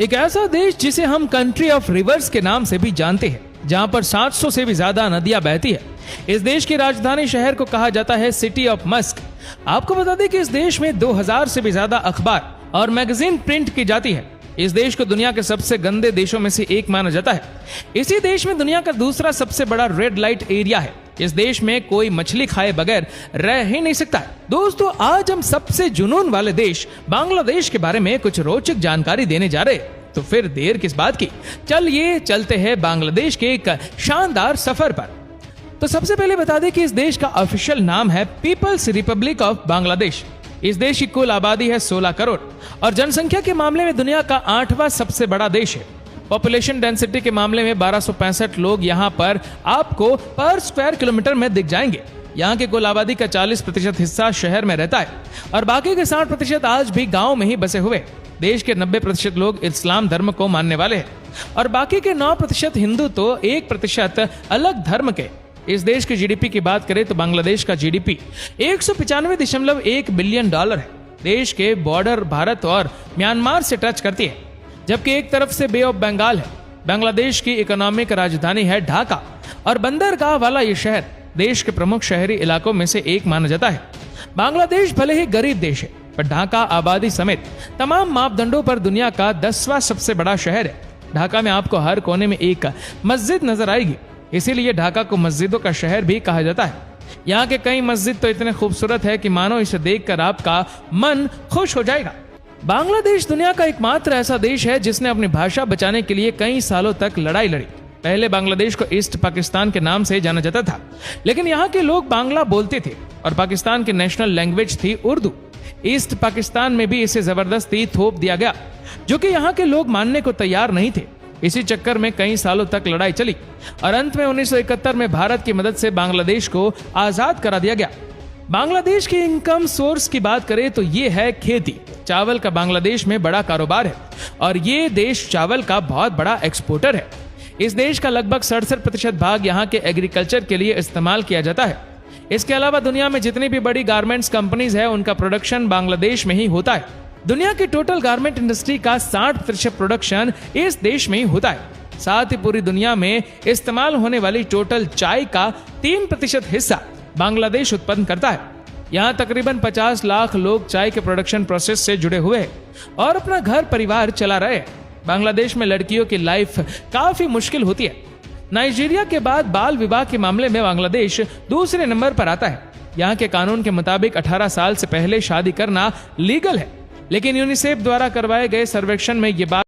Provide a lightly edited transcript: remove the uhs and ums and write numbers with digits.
एक ऐसा देश जिसे हम कंट्री ऑफ रिवर्स के नाम से भी जानते हैं, जहां पर 700 से भी ज्यादा नदियां बहती है। इस देश की राजधानी शहर को कहा जाता है सिटी ऑफ मस्क। आपको बता दें कि इस देश में 2000 से भी ज्यादा अखबार और मैगजीन प्रिंट की जाती है। इस देश को दुनिया के सबसे गंदे देशों में से एक माना जाता है। इसी देश में दुनिया का दूसरा सबसे बड़ा रेड लाइट एरिया है। इस देश में कोई मछली खाए बगैर रह ही नहीं सकता है। दोस्तों, आज हम सबसे जुनून वाले देश बांग्लादेश के बारे में कुछ रोचक जानकारी देने जा रहे हैं। तो फिर देर किस बात की, चलिए चलते हैं बांग्लादेश के एक शानदार सफर पर। तो सबसे पहले बता दें कि इस देश का ऑफिशियल नाम है पीपल्स रिपब्लिक ऑफ बांग्लादेश। इस देश की कुल आबादी है 16 करोड़ और जनसंख्या के मामले में दुनिया का 8वां सबसे बड़ा देश है। पॉपुलेशन डेंसिटी के मामले में 1265 लोग यहाँ पर आपको पर स्क्वायर किलोमीटर में दिख जाएंगे। यहाँ के कुल आबादी का 40% हिस्सा शहर में रहता है और बाकी के 60% आज भी गाँव में ही बसे हुए। देश के 90% लोग इस्लाम धर्म को मानने वाले हैं और बाकी के 9% हिंदू तो 1% अलग धर्म के। इस देश की जीडीपी की बात करें तो बांग्लादेश का जीडीपी 195.1 बिलियन डॉलर है। देश के बॉर्डर भारत और म्यांमार से टच करती है, जबकि एक तरफ से बे ऑफ बंगाल है। बांग्लादेश की इकोनॉमिक राजधानी है ढाका और बंदरगाह वाला ये शहर देश के प्रमुख शहरी इलाकों में से एक माना जाता है। बांग्लादेश भले ही गरीब देश है, पर ढाका आबादी समेत तमाम मापदंडों पर दुनिया का 10वां सबसे बड़ा शहर है। ढाका में आपको हर कोने में एक मस्जिद नजर आएगी, इसीलिए ढाका को मस्जिदों का शहर भी कहा जाता है। यहाँ के कई मस्जिद तो इतने खूबसूरत है कि मानो इसे देखकर आपका मन खुश हो जाएगा। बांग्लादेश दुनिया का एकमात्र ऐसा देश है जिसने अपनी भाषा बचाने के लिए कई सालों तक लड़ाई लड़ी। पहले बांग्लादेश को ईस्ट पाकिस्तान के नाम से जाना जाता था, लेकिन यहाँ के लोग बांग्ला बोलते थे और पाकिस्तान की नेशनल लैंग्वेज थी उर्दू। ईस्ट पाकिस्तान में भी इसे जबरदस्ती थोप दिया गया, जो कि यहाँ के लोग मानने को तैयार नहीं थे। इसी चक्कर में कई सालों तक लड़ाई चली और अंत में 1971 में भारत की मदद से बांग्लादेश को आजाद करा दिया गया। बांग्लादेश की इनकम सोर्स की बात करें तो ये है खेती। चावल का बांग्लादेश में बड़ा कारोबार है और ये देश चावल का बहुत बड़ा एक्सपोर्टर है। इस देश का लगभग 67% भाग यहाँ के एग्रीकल्चर के लिए इस्तेमाल किया जाता है। इसके अलावा दुनिया में जितनी भी बड़ी गारमेंट्स कंपनीज है, उनका प्रोडक्शन बांग्लादेश में ही होता है। दुनिया की टोटल गारमेंट इंडस्ट्री का 60% प्रोडक्शन इस देश में ही होता है। साथ ही पूरी दुनिया में इस्तेमाल होने वाली टोटल चाय का 3% हिस्सा बांग्लादेश उत्पन्न करता है। यहाँ तकरीबन 50 लाख लोग चाय के प्रोडक्शन प्रोसेस से जुड़े हुए हैं और अपना घर परिवार चला रहे हैं। बांग्लादेश में लड़कियों की लाइफ काफी मुश्किल होती है। नाइजीरिया के बाद बाल विवाह के मामले में बांग्लादेश दूसरे नंबर पर आता है। यहाँ के कानून के मुताबिक 18 साल से पहले शादी करना लीगल है, लेकिन यूनिसेफ द्वारा करवाए गए सर्वेक्षण में ये बात